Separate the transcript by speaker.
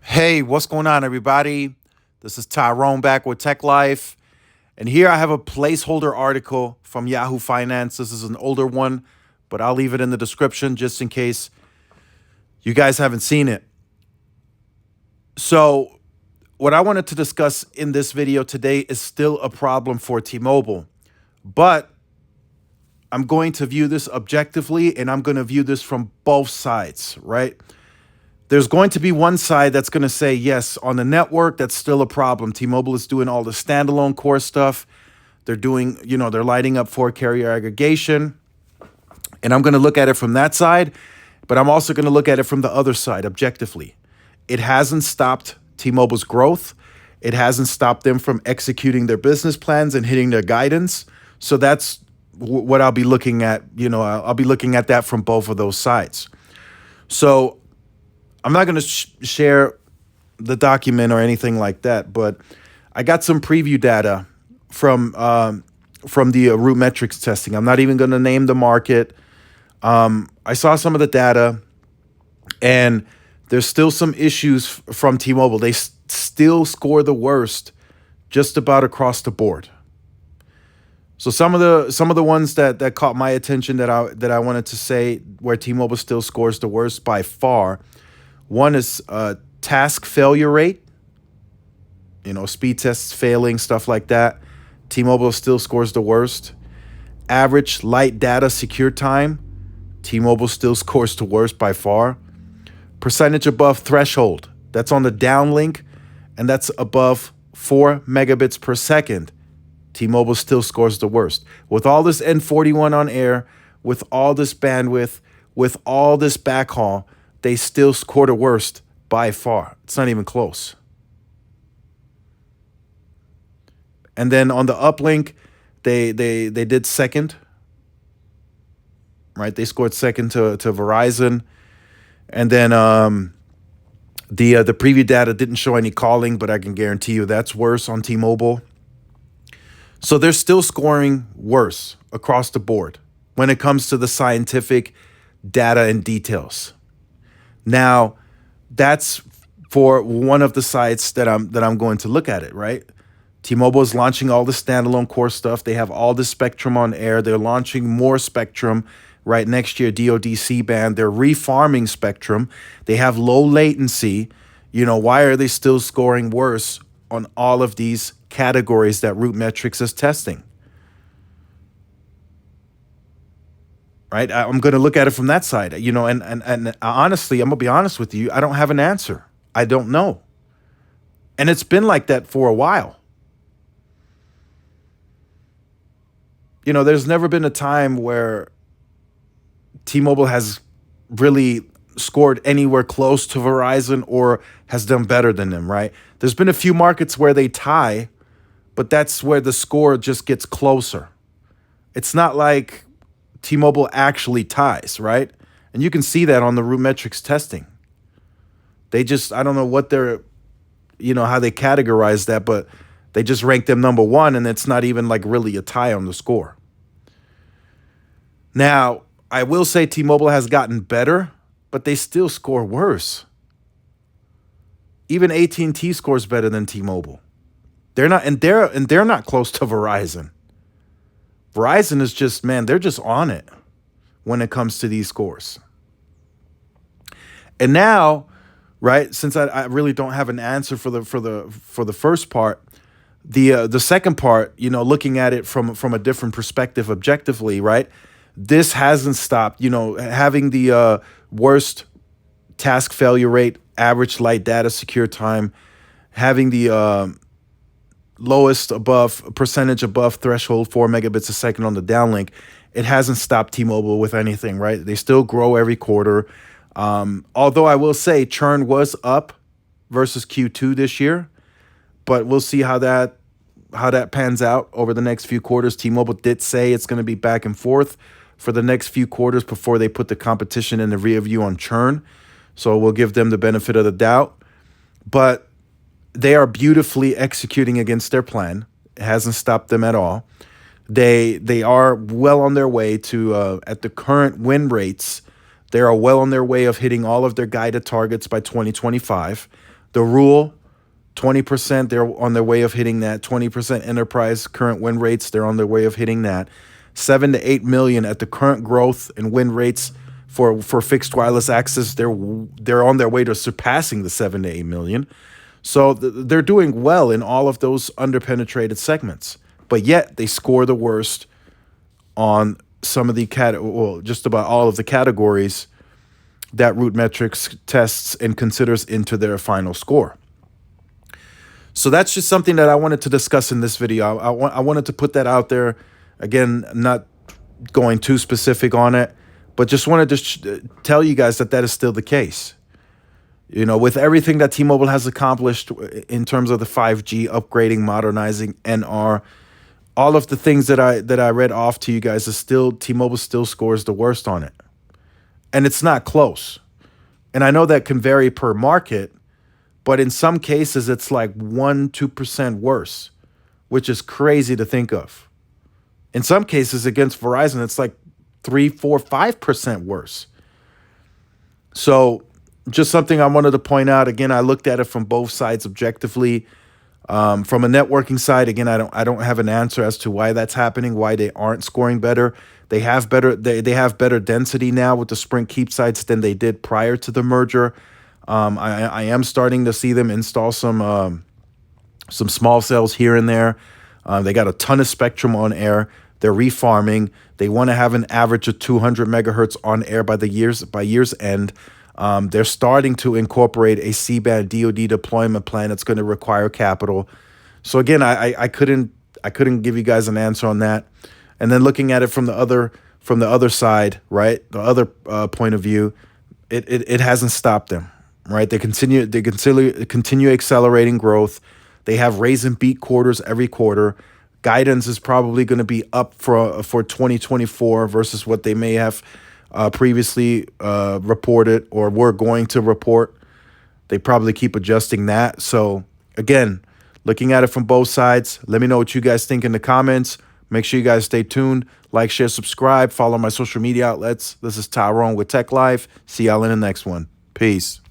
Speaker 1: Hey, what's going on, everybody? This is Tyrone back with Tech Life. And here I have a placeholder article from Yahoo Finance. This is an older one, but I'll leave it in the description just in case you guys haven't seen it. So, what I wanted to discuss in this video today is still a problem for T-Mobile, but I'm going to view this objectively and I'm going to view this from both sides, right? There's going to be one side that's going to say, yes, on the network, that's still a problem. T-Mobile is doing all the standalone core stuff. They're doing, they're lighting up for carrier aggregation. And I'm going to look at it from that side, but I'm also going to look at it from the other side, objectively. It hasn't stopped T-Mobile's growth. It hasn't stopped them from executing their business plans and hitting their guidance. So that's what I'll be looking at. I'll be looking at that from both of those sides. So I'm not going to share the document or anything like that, but I got some preview data from the RootMetrics testing. I'm not even going to name the market. I saw some of the data, and there's still some issues from T-Mobile. They still score the worst just about across the board. So some of the ones that caught my attention that I wanted to say where T-Mobile still scores the worst by far. One is task failure rate, speed tests failing, stuff like that. T-Mobile still scores the worst. Average light data secure time, T-Mobile still scores the worst by far. Percentage above threshold, that's on the downlink, and that's above 4 megabits per second. T-Mobile still scores the worst. With all this N41 on air, with all this bandwidth, with all this backhaul, they still score the worst by far. It's not even close. And then on the uplink, they did second, right? They scored second to Verizon. And then the preview data didn't show any calling, but I can guarantee you that's worse on T-Mobile. So they're still scoring worse across the board when it comes to the scientific data and details. Now, that's for one of the sites that I'm going to look at it, right? T-Mobile is launching all the standalone core stuff. They have all the spectrum on air. They're launching more spectrum right next year, DoD C-band. They're refarming spectrum. They have low latency. Why are they still scoring worse on all of these categories that RootMetrics is testing? Right? I'm going to look at it from that side, and honestly, I'm going to be honest with you. I don't have an answer. I don't know. And it's been like that for a while. There's never been a time where T-Mobile has really scored anywhere close to Verizon or has done better than them, right? There's been a few markets where they tie, but that's where the score just gets closer. It's not like T-Mobile actually ties, right? And you can see that on the RootMetrics testing. They just, I don't know what they're, how they categorize that, but they just rank them number one, and it's not even like really a tie on the score. Now, I will say T-Mobile has gotten better, but they still score worse. Even AT&T scores better than T-Mobile. They're not close to Verizon. Verizon is just, man, they're just on it when it comes to these scores. And now, right, since I really don't have an answer for the first part, the second part, looking at it from a different perspective objectively, right? This hasn't stopped, having the worst task failure rate, average light data secure time, having the lowest percentage above threshold 4 megabits a second on the downlink. It hasn't stopped T-Mobile with anything, right? They still grow every quarter. Although I will say churn was up versus Q2 this year, but we'll see how that pans out over the next few quarters. T-Mobile did say it's going to be back and forth for the next few quarters before they put the competition in the rear view on churn. So we'll give them the benefit of the doubt. But they are beautifully executing against their plan. It hasn't stopped them at all. They are well on their way to, at the current win rates, they are well on their way of hitting all of their guided targets by 2025. The rule, 20%, they're on their way of hitting that. 20% enterprise current win rates, they're on their way of hitting that. 7 to 8 million at the current growth and win rates for fixed wireless access, they're on their way to surpassing the 7 to 8 million. So they're doing well in all of those underpenetrated segments, but yet they score the worst on some of the just about all of the categories that RootMetrics tests and considers into their final score. So that's just something that I wanted to discuss in this video. I wanted to put that out there. Again, not going too specific on it, but just wanted to tell you guys that is still the case. You know, with everything that T-Mobile has accomplished in terms of the 5G, upgrading, modernizing, NR, all of the things that I read off to you guys is still, T-Mobile still scores the worst on it. And it's not close. And I know that can vary per market, but in some cases it's like 1-2% worse, which is crazy to think of. In some cases against Verizon, it's like 3-5% worse. So just something I wanted to point out. Again, I looked at it from both sides objectively. From a networking side, again, I don't have an answer as to why that's happening, why they aren't scoring better. They have better density now with the Sprint Keep sites than they did prior to the merger. I am starting to see them install some small cells here and there. They got a ton of spectrum on air. They're refarming. They want to have an average of 200 megahertz on air by year's end. They're starting to incorporate a C-band DoD deployment plan that's going to require capital. So again, I couldn't give you guys an answer on that. And then looking at it from the other side, right, the other point of view, it hasn't stopped them, right? They continue accelerating growth. They have raise and beat quarters every quarter. Guidance is probably going to be up for 2024 versus what they may have previously reported or were going to report. They probably keep adjusting that. So again, looking at it from both sides, let me know what you guys think in the comments. Make sure you guys stay tuned. Like, share, subscribe, follow my social media outlets. This is Tyrone with Tech Life. See y'all in the next one. Peace.